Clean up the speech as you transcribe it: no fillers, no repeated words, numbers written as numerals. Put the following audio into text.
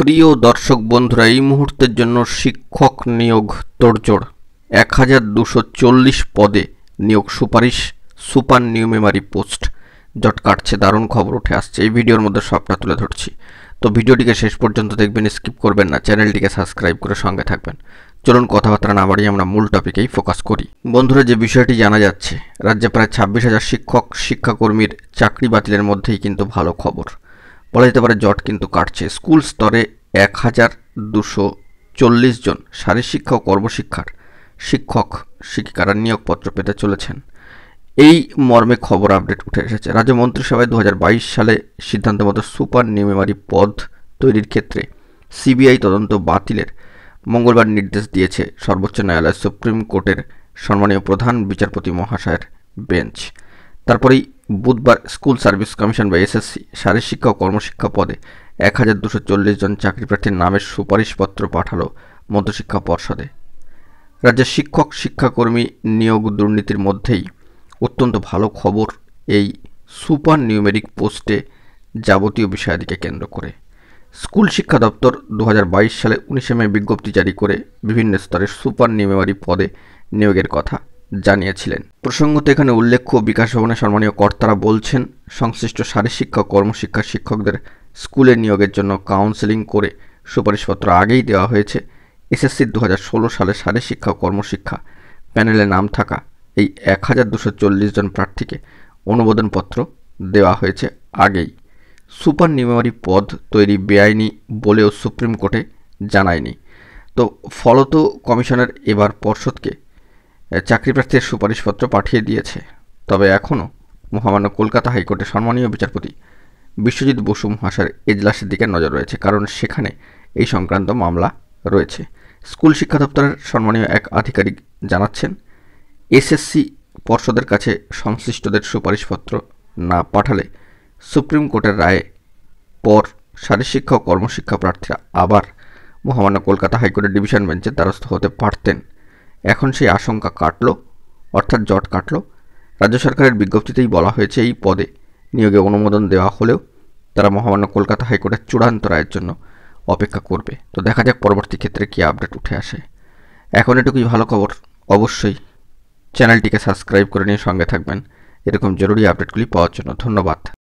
প্রিয় দর্শক বন্ধুরা, এই মুহূর্তের জন্য শিক্ষক নিয়োগ তোড়জোড়। 1240 পদে নিয়োগ সুপারিশ, সুপার নিউমেমারি পোস্ট। জট কাটছে, দারুণ খবর উঠে আসছে। এই ভিডিওর মধ্যে সবটা তুলে ধরছি, তো ভিডিওটিকে শেষ পর্যন্ত দেখবেন, স্কিপ করবেন না, চ্যানেলটিকে সাবস্ক্রাইব করে সঙ্গে থাকবেন। চলুন কথাবার্তা না বাড়িয়ে আমরা মূল টপিকেই ফোকাস করি। বন্ধুরা, যে বিষয়টি জানা যাচ্ছে, রাজ্যে প্রায় 26,000 শিক্ষক শিক্ষাকর্মীর চাকরি বাতিলের মধ্যেই কিন্তু ভালো খবর বলা যেতে পারে। জট কিন্তু কাটছে। স্কুল স্তরে 1240 জন শারীরশিক্ষা ও কর্মশিক্ষার শিক্ষক শিক্ষিকারা নিয়োগপত্র পেতে চলেছেন, এই মর্মে খবর আপডেট উঠে এসেছে। রাজ্য মন্ত্রিসভায় 2022 সালে সিদ্ধান্ত মতো সুপার নিউমেমারি পদ তৈরির ক্ষেত্রে সিবিআই তদন্ত বাতিলের মঙ্গলবার নির্দেশ দিয়েছে সর্বোচ্চ ন্যায়ালয়, সুপ্রিম কোর্টের সম্মানীয় প্রধান বিচারপতি মহাশয়ের বেঞ্চ। তারপরেই বুধবার স্কুল সার্ভিস কমিশন বা এসএসসি শারীরশিক্ষা ও কর্মশিক্ষা পদে 1240 জন চাকরি প্রার্থীর নামের সুপারিশপত্র পাঠালো মধ্যশিক্ষা পর্ষদে। রাজ্যের শিক্ষক শিক্ষাকর্মী নিয়োগ দুর্নীতির মধ্যেই অত্যন্ত ভালো খবর এই সুপার নিউমেরিক পোস্টে যাবতীয় বিষয়াদিকে কেন্দ্র করে। স্কুল শিক্ষা দপ্তর 2022 সালে 19 মে বিজ্ঞপ্তি জারি করে বিভিন্ন স্তরের সুপার নিউমেমারি পদে নিয়োগের কথা জানিয়েছিলেন। প্রসঙ্গত এখানে উল্লেখ্য, বিকাশ ভবনের সম্মানীয় কর্তারা বলছেন, সংশ্লিষ্ট শারীরশিক্ষা ও কর্মশিক্ষা শিক্ষকদের স্কুলে নিয়োগের জন্য কাউন্সেলিং করে সুপারিশপত্র আগেই দেওয়া হয়েছে। এসএসসির 2016 সালে শারীরশিক্ষা ও কর্মশিক্ষা প্যানেলে নাম থাকা এই 1240 জন প্রার্থীকে অনুমোদনপত্র দেওয়া হয়েছে আগেই। সুপার নিউমেমারি পদ তৈরি বেআইনি বলেও সুপ্রিম কোর্টে জানায়নি। তো ফলত কমিশনের এবার পর্ষদকে চাকরি প্রার্থীর সুপারিশপত্র পাঠিয়ে দিয়েছে। তবে এখনও মহামান্য কলকাতা হাইকোর্টের সম্মানীয় বিচারপতি বিশ্বজিৎ বসু মহাশয়ের এজলাসের দিকে নজর রয়েছে, কারণ সেখানে এই সংক্রান্ত মামলা রয়েছে। স্কুল শিক্ষা দপ্তরের সম্মানীয় এক আধিকারিক জানাচ্ছেন, এসএসসি পর্ষদের কাছে সংশ্লিষ্টদের সুপারিশপত্র না পাঠালে সুপ্রিম কোর্টের রায়ে পর শারীরশিক্ষা ও কর্মশিক্ষা প্রার্থীরা আবার মহামান্য কলকাতা হাইকোর্টের ডিভিশন বেঞ্চের দ্বারস্থ হতে পারতেন। এখন সেই আশঙ্কা কাটল, অর্থাৎ জট কাটল। রাজ্য সরকারের বিজ্ঞপ্তিতেই বলা হয়েছে, এই পদে নিয়োগে অনুমোদন দেওয়া হলেও তারা মহামান্য কলকাতা হাইকোর্টের চূড়ান্ত রায়ের জন্য অপেক্ষা করবে। তো দেখা যাক পরবর্তী ক্ষেত্রে কী আপডেট উঠে আসে। এখন এটুকুই ভালো খবর, অবশ্যই চ্যানেলটিকে সাবস্ক্রাইব করে নিয়ে সঙ্গে থাকবেন এরকম জরুরি আপডেটগুলি পাওয়ার জন্য। ধন্যবাদ।